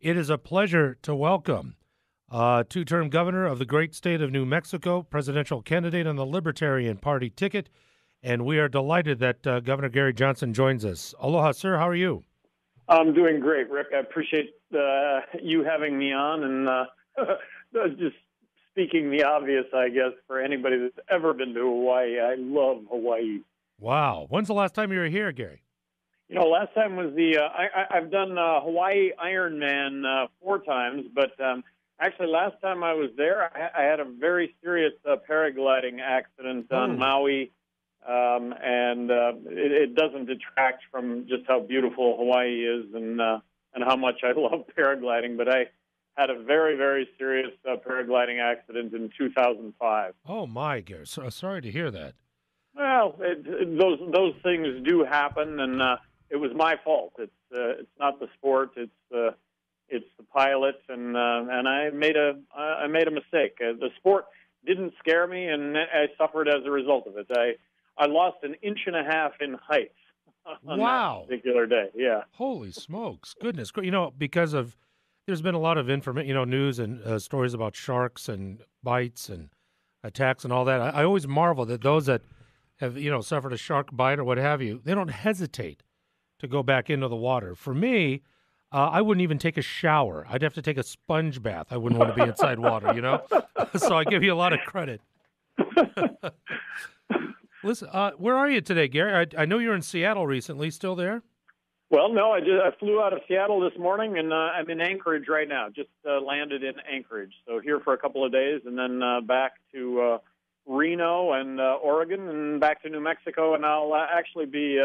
It is a pleasure to welcome two-term governor of the great state of New Mexico, presidential candidate on the Libertarian Party ticket, and we are delighted that Governor Gary Johnson joins us. Aloha, sir. How are you? I'm doing great, Rick. I appreciate you having me on, and just speaking the obvious, I guess, for anybody that's ever been to Hawaii. I love Hawaii. Wow. When's the last time you were here, Gary? You know, last time was I've done Hawaii Ironman 4 times, but actually last time I was there, I had a very serious paragliding accident on Maui, and it doesn't detract from just how beautiful Hawaii is and how much I love paragliding, but I had a very, very serious paragliding accident in 2005. Oh, my, Gary. Sorry to hear that. Well, those things do happen, and it was my fault. It's not the sport. It's the pilot, and I made a mistake. The sport didn't scare me, and I suffered as a result of it. I lost 1.5 inches in height on that particular day. Yeah. Holy smokes! Goodness, you know, because of there's been a lot of information, news and stories about sharks and bites and attacks and all that. I always marvel that those that have suffered a shark bite or what have you, they don't hesitate to go back into the water. For me, I wouldn't even take a shower. I'd have to take a sponge bath. I wouldn't want to be inside water, So I give you a lot of credit. Listen, where are you today, Gary? I know you're in Seattle recently. Still there? Well, no, I flew out of Seattle this morning, and I'm in Anchorage right now. Just landed in Anchorage. So here for a couple of days, and then back to Reno and Oregon, and back to New Mexico, and I'll actually be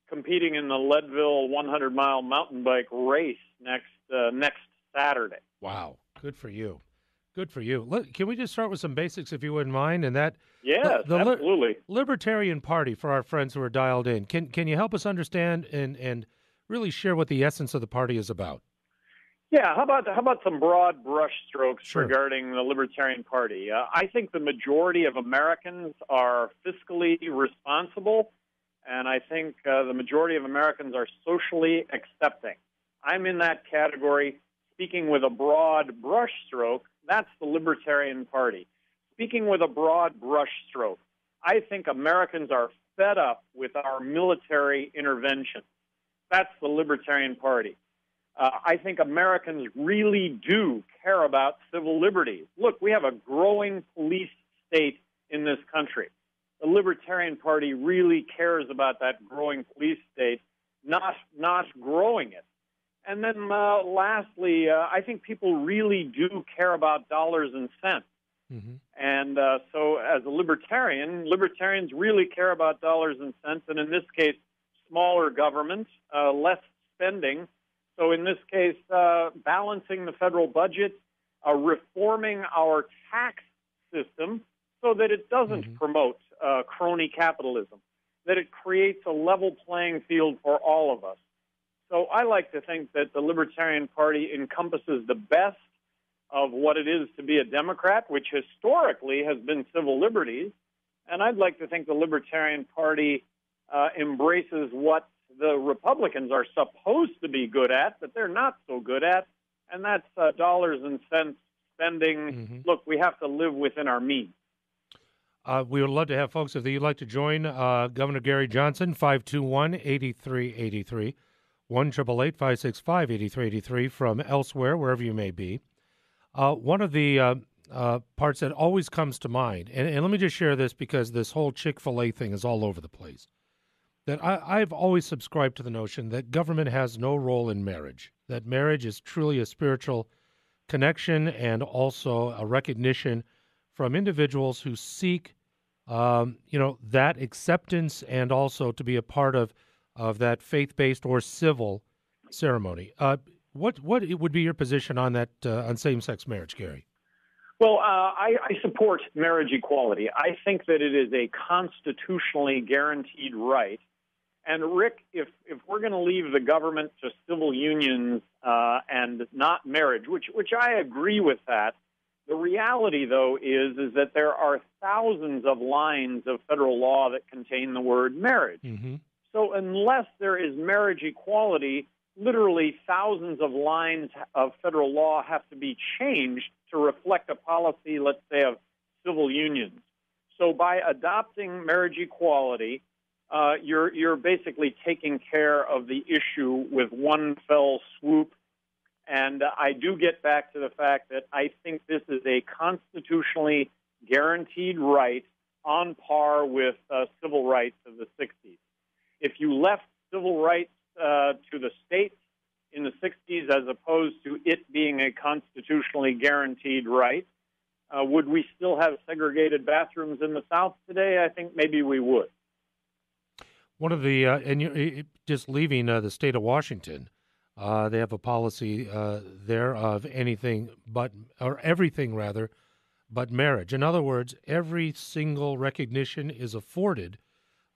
competing in the Leadville 100-mile mountain bike race next Saturday. Wow, good for you. Good for you. Can we just start with some basics, if you wouldn't mind? And that, yes, absolutely. Libertarian Party, for our friends who are dialed in, can you help us understand and really share what the essence of the party is about? Yeah, how about some broad brush strokes Sure. regarding the Libertarian Party? I think the majority of Americans are fiscally responsible, and I think the majority of Americans are socially accepting. I'm in that category. Speaking with a broad brush stroke, that's the Libertarian Party. Speaking with a broad brush stroke, I think Americans are fed up with our military intervention. That's the Libertarian Party. I think Americans really do care about civil liberties. Look, we have a growing police state in this country. The Libertarian Party really cares about that growing police state, not growing it. And then lastly, I think people really do care about dollars and cents. Mm-hmm. And so as a libertarian, libertarians really care about dollars and cents, and in this case, smaller government, less spending. So in this case, balancing the federal budget, reforming our tax system so that it doesn't promote crony capitalism, that it creates a level playing field for all of us. So I like to think that the Libertarian Party encompasses the best of what it is to be a Democrat, which historically has been civil liberties. And I'd like to think the Libertarian Party embraces what the Republicans are supposed to be good at, but they're not so good at, and that's dollars and cents spending. Mm-hmm. Look, we have to live within our means. We would love to have folks, if you'd like to join Governor Gary Johnson, 521-8383, 1-888-565-8383 from elsewhere, wherever you may be. One of the parts that always comes to mind, and let me just share this because this whole Chick-fil-A thing is all over the place, that I've always subscribed to the notion that government has no role in marriage, that marriage is truly a spiritual connection and also a recognition from individuals who seek, that acceptance and also to be a part of that faith-based or civil ceremony. What would be your position on that, on same-sex marriage, Gary? Well, I support marriage equality. I think that it is a constitutionally guaranteed right. And, Rick, if we're going to leave the government to civil unions and not marriage, which I agree with that, the reality, though, is that there are thousands of lines of federal law that contain the word marriage. Mm-hmm. So unless there is marriage equality, literally thousands of lines of federal law have to be changed to reflect a policy, let's say, of civil unions. So by adopting marriage equality, you're basically taking care of the issue with one fell swoop. And I do get back to the fact that I think this is a constitutionally guaranteed right on par with civil rights of the 60s. If you left civil rights to the states in the 60s as opposed to it being a constitutionally guaranteed right, would we still have segregated bathrooms in the South today? I think maybe we would. One of the, and you're just leaving the state of Washington, they have a policy there of anything but, or everything rather, but marriage. In other words, every single recognition is afforded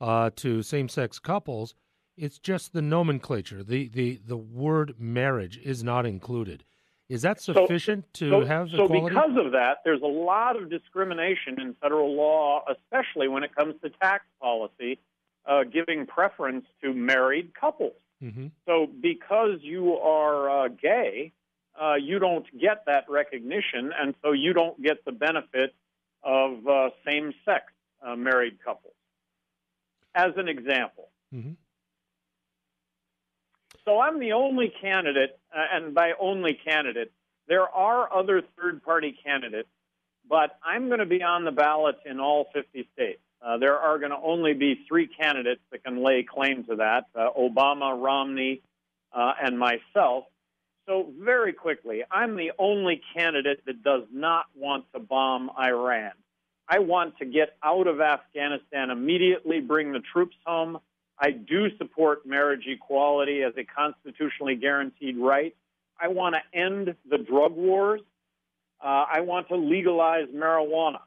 to same-sex couples. It's just the nomenclature. The word marriage is not included. Is that sufficient to have equality? So because of that, there's a lot of discrimination in federal law, especially when it comes to tax policy, giving preference to married couples. Mm-hmm. So because you are gay, you don't get that recognition, and so you don't get the benefit of same-sex married couples. As an example. Mm-hmm. So I'm the only candidate, and by only candidate, there are other third-party candidates, but I'm going to be on the ballot in all 50 states. There are going to only be 3 candidates that can lay claim to that, Obama, Romney, and myself. So very quickly, I'm the only candidate that does not want to bomb Iran. I want to get out of Afghanistan immediately, bring the troops home. I do support marriage equality as a constitutionally guaranteed right. I want to end the drug wars. I want to legalize marijuana.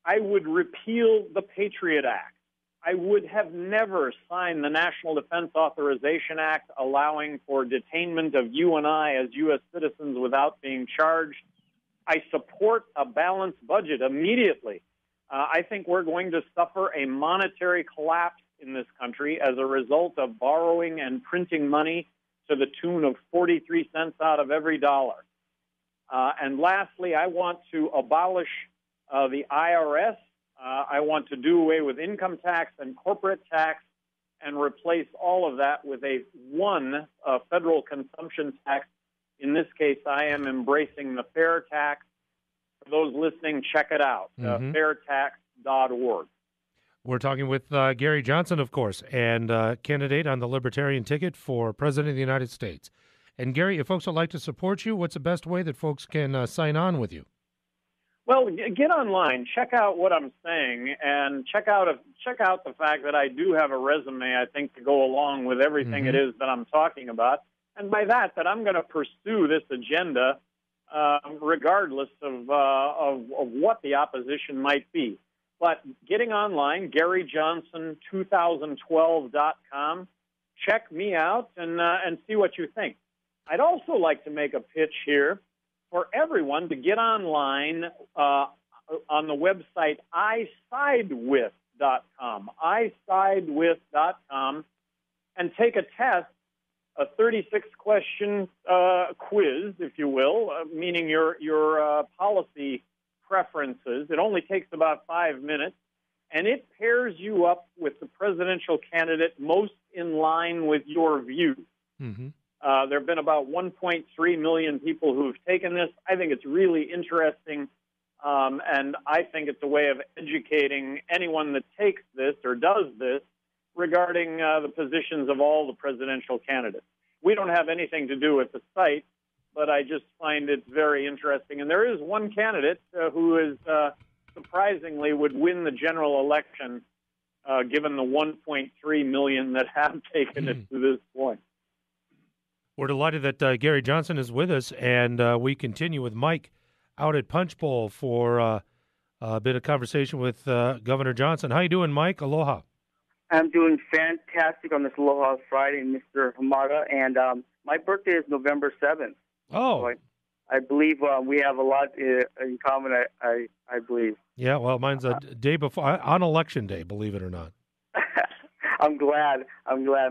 I would repeal the Patriot Act. I would have never signed the National Defense Authorization Act allowing for detainment of you and I as U.S. citizens without being charged. I support a balanced budget immediately. I think we're going to suffer a monetary collapse in this country as a result of borrowing and printing money to the tune of 43 cents out of every dollar. And lastly, I want to abolish the IRS. I want to do away with income tax and corporate tax and replace all of that with one federal consumption tax. In this case, I am embracing the fair tax. For those listening, check it out, fairtax.org. We're talking with Gary Johnson, of course, and candidate on the Libertarian ticket for President of the United States. And Gary, if folks would like to support you, what's the best way that folks can sign on with you? Well, get online, check out what I'm saying, and check out the fact that I do have a resume, I think, to go along with everything it is that I'm talking about. And by that I'm going to pursue this agenda regardless of what the opposition might be. But getting online, GaryJohnson2012.com, check me out and see what you think. I'd also like to make a pitch here for everyone to get online on the website isidewith.com, and take a test, a 36-question quiz, if you will, meaning your policy preferences. It only takes about 5 minutes, and it pairs you up with the presidential candidate most in line with your views. Mm-hmm. There have been about 1.3 million people who've taken this. I think it's really interesting, and I think it's a way of educating anyone that takes this or does this regarding the positions of all the presidential candidates. We don't have anything to do with the site, but I just find it very interesting. And there is one candidate who is surprisingly would win the general election, given the 1.3 million that have taken it to this point. We're delighted that Gary Johnson is with us, and we continue with Mike out at Punch Bowl for a bit of conversation with Governor Johnson. How you doing, Mike? Aloha. I'm doing fantastic on this Aloha Friday, Mr. Hamada, and my birthday is November 7th. Oh. So I believe we have a lot in common, I believe. Yeah, well, mine's a day before, on Election Day, believe it or not. I'm glad.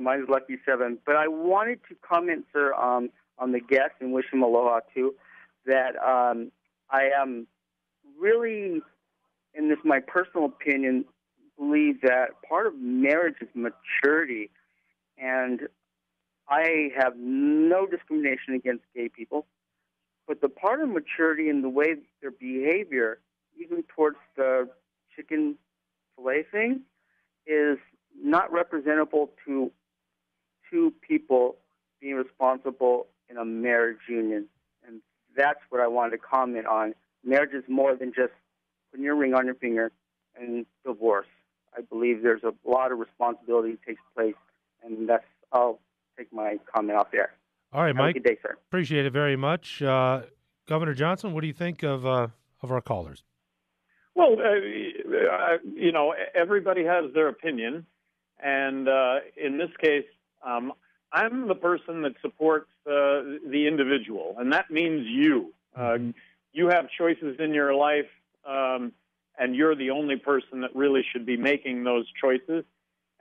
Mine's lucky 7. But I wanted to comment, sir, on the guest and wish him aloha too. That I am really, in this my personal opinion, believe that part of marriage is maturity, and I have no discrimination against gay people, but the part of maturity in the way their behavior, even towards the chicken fillet thing, is not representable to two people being responsible in a marriage union. And that's what I wanted to comment on. Marriage is more than just putting your ring on your finger and divorce. I believe there's a lot of responsibility that takes place, and I'll take my comment off there. All right, Mike. Have a good day, sir. Appreciate it very much. Governor Johnson, what do you think of our callers? Well, everybody has their opinion, and in this case, I'm the person that supports the individual, and that means you. You have choices in your life, and you're the only person that really should be making those choices.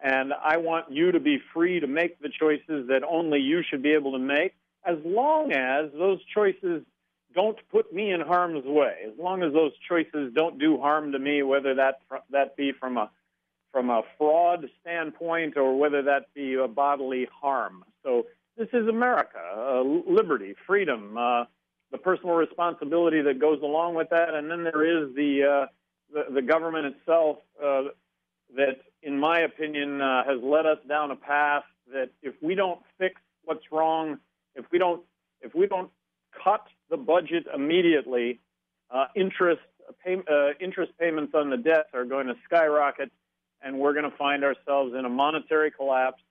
And I want you to be free to make the choices that only you should be able to make, as long as those choices don't put me in harm's way, as long as those choices don't do harm to me, whether that be from a fraud standpoint or whether that be a bodily harm. So this is America, liberty, freedom, the personal responsibility that goes along with that, and then there is the government itself that, in my opinion, has led us down a path that if we don't fix what's wrong, if we don't cut the budget immediately, interest payments on the debt are going to skyrocket, and we're going to find ourselves in a monetary collapse.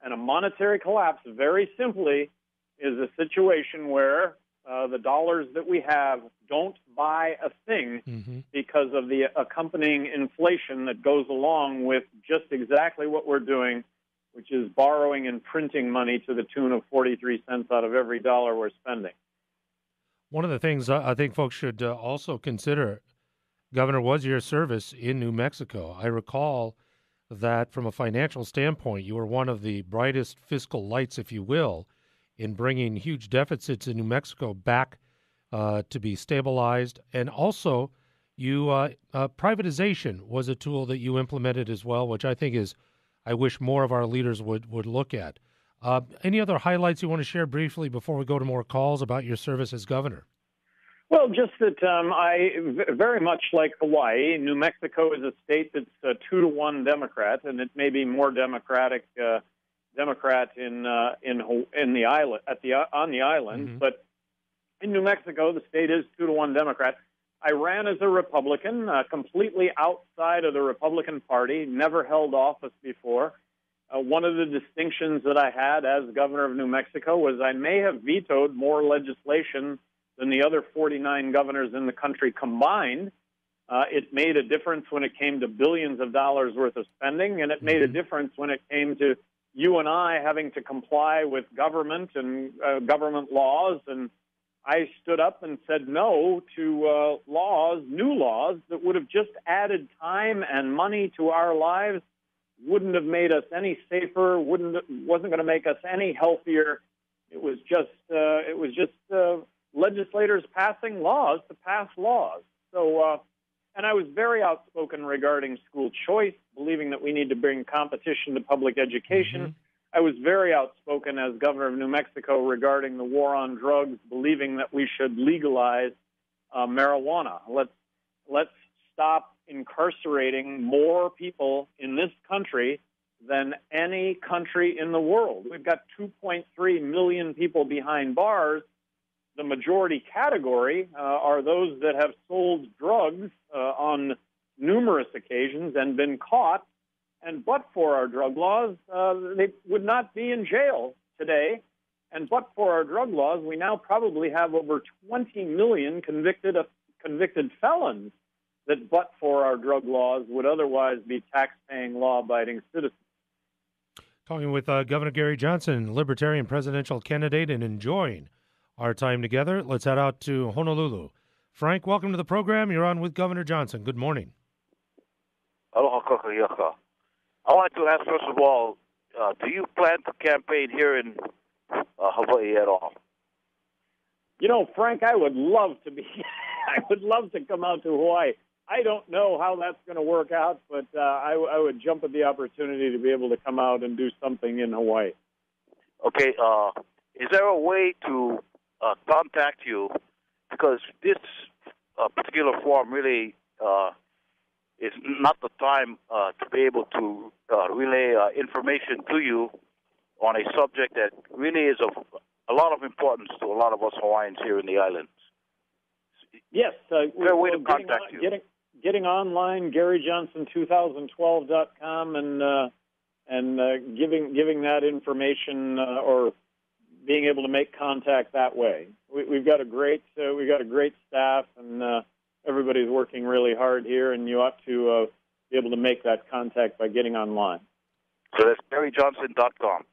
And a monetary collapse, very simply, is a situation where the dollars that we have don't buy a thing because of the accompanying inflation that goes along with just exactly what we're doing, which is borrowing and printing money to the tune of 43 cents out of every dollar we're spending. One of the things I think folks should also consider, Governor, was your service in New Mexico. I recall that from a financial standpoint, you were one of the brightest fiscal lights, if you will, in bringing huge deficits in New Mexico back to be stabilized. And also, privatization was a tool that you implemented as well, which I think I wish more of our leaders would look at. Any other highlights you want to share briefly before we go to more calls about your service as governor? Well, just that I very much like Hawaii. New Mexico is a state that's a 2-to-1 Democrat, and it may be more Democrat in the island on the island, but in New Mexico, the state is 2-to-1 Democrat. I ran as a Republican, completely outside of the Republican Party, never held office before. One of the distinctions that I had as governor of New Mexico was I may have vetoed more legislation than the other 49 governors in the country combined. It made a difference when it came to billions of dollars worth of spending, and it made a difference when it came to you and I having to comply with government and government laws. And I stood up and said no to new laws that would have just added time and money to our lives, wouldn't have made us any safer, wasn't going to make us any healthier. It was just legislators passing laws to pass laws. So, and I was very outspoken regarding school choice, believing that we need to bring competition to public education. I was very outspoken as governor of New Mexico regarding the war on drugs, believing that we should legalize marijuana. Let's stop incarcerating more people in this country than any country in the world. We've got 2.3 million people behind bars. The majority category are those that have sold drugs on numerous occasions and been caught. And but for our drug laws, they would not be in jail today. And but for our drug laws, we now probably have over 20 million convicted felons that but for our drug laws would otherwise be tax-paying, law-abiding citizens. Talking with Governor Gary Johnson, Libertarian presidential candidate, and enjoying our time together. Let's head out to Honolulu. Frank, welcome to the program. You're on with Governor Johnson. Good morning. Aloha kakayaka. I want to ask, first of all, do you plan to campaign here in Hawaii at all? You know, Frank, I would love to be. I would love to come out to Hawaii. I don't know how that's going to work out, but I would jump at the opportunity to be able to come out and do something in Hawaii. Okay. Is there a way to contact you? Because this particular forum really is not the time to be able to relay information to you on a subject that really is of a lot of importance to a lot of us Hawaiians here in the islands. Yes. We're way to contact you. Getting online, GaryJohnson2012.com, and giving that information or being able to make contact that way. We've got a great staff, and everybody's working really hard here, and you ought to be able to make that contact by getting online. So that's GaryJohnson.com.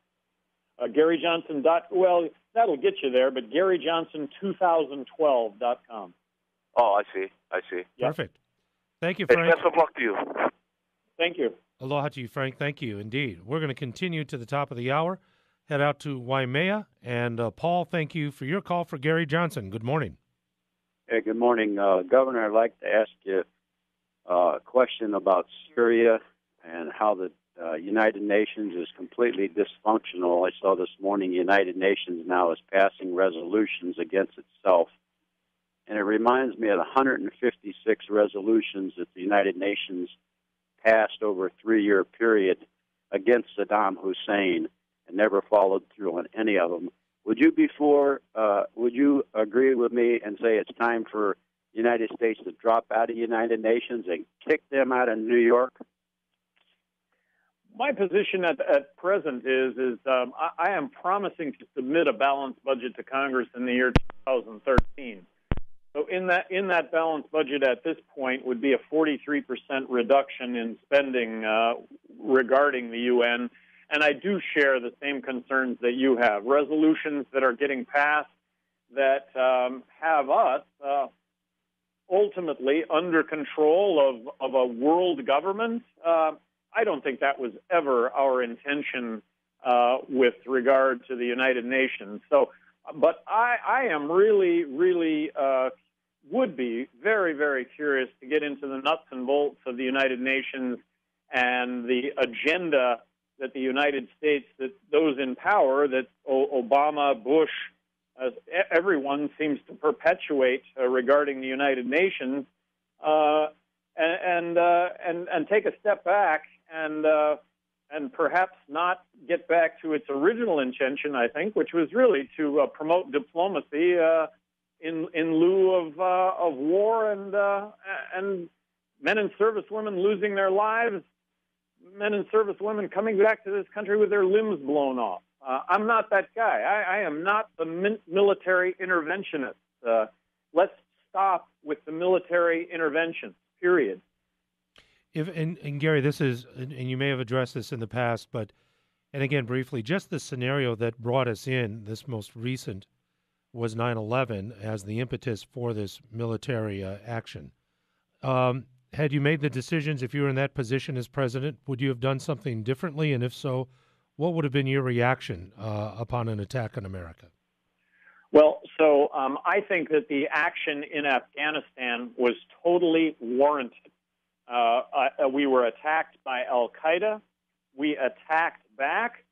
Well, that'll get you there, but GaryJohnson2012.com. Oh, I see. Yep. Perfect. Thank you, Frank. Best of luck to you. Thank you. Aloha to you, Frank. Thank you, indeed. We're going to continue to the top of the hour, head out to Waimea. And Paul, thank you for your call for Gary Johnson. Good morning. Hey, good morning. Governor, I'd like to ask you a question about Syria and how the United Nations is completely dysfunctional. I saw this morning the United Nations now is passing resolutions against itself. And it reminds me of the 156 resolutions that the United Nations passed over a 3-year period against Saddam Hussein and never followed through on any of them. Would you agree with me and say it's time for the United States to drop out of the United Nations and kick them out of New York? My position at present is I am promising to submit a balanced budget to Congress in the year 2013. So in that balanced budget at this point would be a 43% reduction in spending regarding the UN, and I do share the same concerns that you have. Resolutions that are getting passed that have us ultimately under control of a world government. I don't think that was ever our intention with regard to the United Nations. So, but I am really would be very, very curious to get into the nuts and bolts of the United Nations and the agenda that the United States, that those in power, that Obama, Bush, everyone seems to perpetuate regarding the United Nations, and take a step back and perhaps not get back to its original intention, I think, which was really to promote diplomacy in lieu of war and men and servicewomen losing their lives, men and servicewomen coming back to this country with their limbs blown off. I'm not that guy. I am not the military interventionist. Let's stop with the military intervention, period. And Gary, this is, and you may have addressed this in the past, but, and again, briefly, just the scenario that brought us in, this most recent, was 9/11 as the impetus for this military action. Had you made the decisions, if you were in that position as president, would you have done something differently? And if so, what would have been your reaction upon an attack on America? Well, so I think that the action in Afghanistan was totally warranted. We were attacked by al-Qaeda. We attacked back.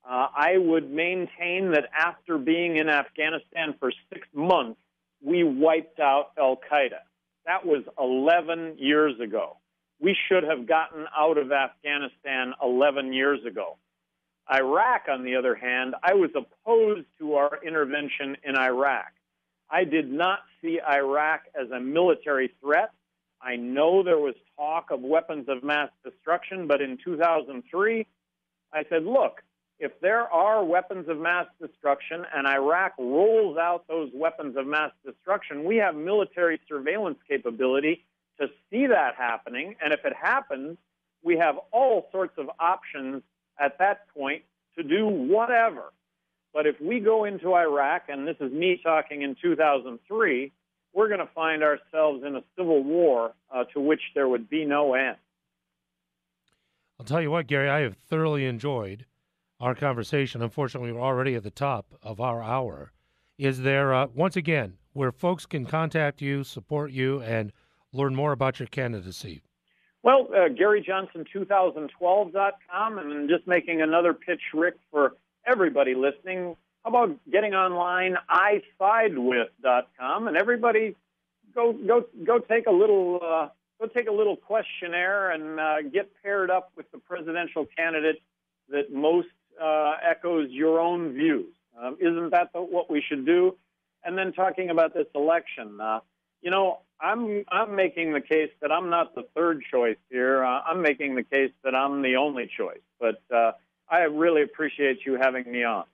I would maintain that after being in Afghanistan for 6 months, we wiped out al-Qaeda. That was 11 years ago. We should have gotten out of Afghanistan 11 years ago. Iraq, on the other hand, I was opposed to our intervention in Iraq. I did not see Iraq as a military threat. I know there was talk of weapons of mass destruction, but in 2003, I said, look, if there are weapons of mass destruction and Iraq rolls out those weapons of mass destruction, we have military surveillance capability to see that happening. And if it happens, we have all sorts of options at that point to do whatever. But if we go into Iraq, and this is me talking in 2003, we're going to find ourselves in a civil war to which there would be no end. I'll tell you what, Gary, I have thoroughly enjoyed our conversation. Unfortunately, we're already at the top of our hour. Is there, once again, where folks can contact you, support you, and learn more about your candidacy? Well, GaryJohnson2012.com, and just making another pitch, Rick, for everybody listening. How about getting online, isidewith.com, and everybody go take a little questionnaire and get paired up with the presidential candidate that most echoes your own views. Isn't that what we should do? And then talking about this election, I'm making the case that I'm not the third choice here. I'm making the case that I'm the only choice. But I really appreciate you having me on.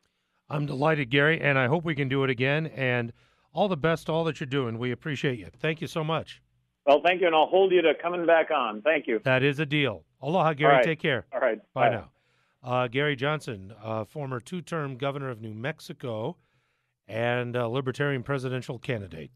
I'm delighted, Gary, and I hope we can do it again. And all the best to all that you're doing. We appreciate you. Thank you so much. Well, thank you, and I'll hold you to coming back on. Thank you. That is a deal. Aloha, Gary. Right. Take care. All right. Bye now. Gary Johnson, former two-term governor of New Mexico and Libertarian presidential candidate.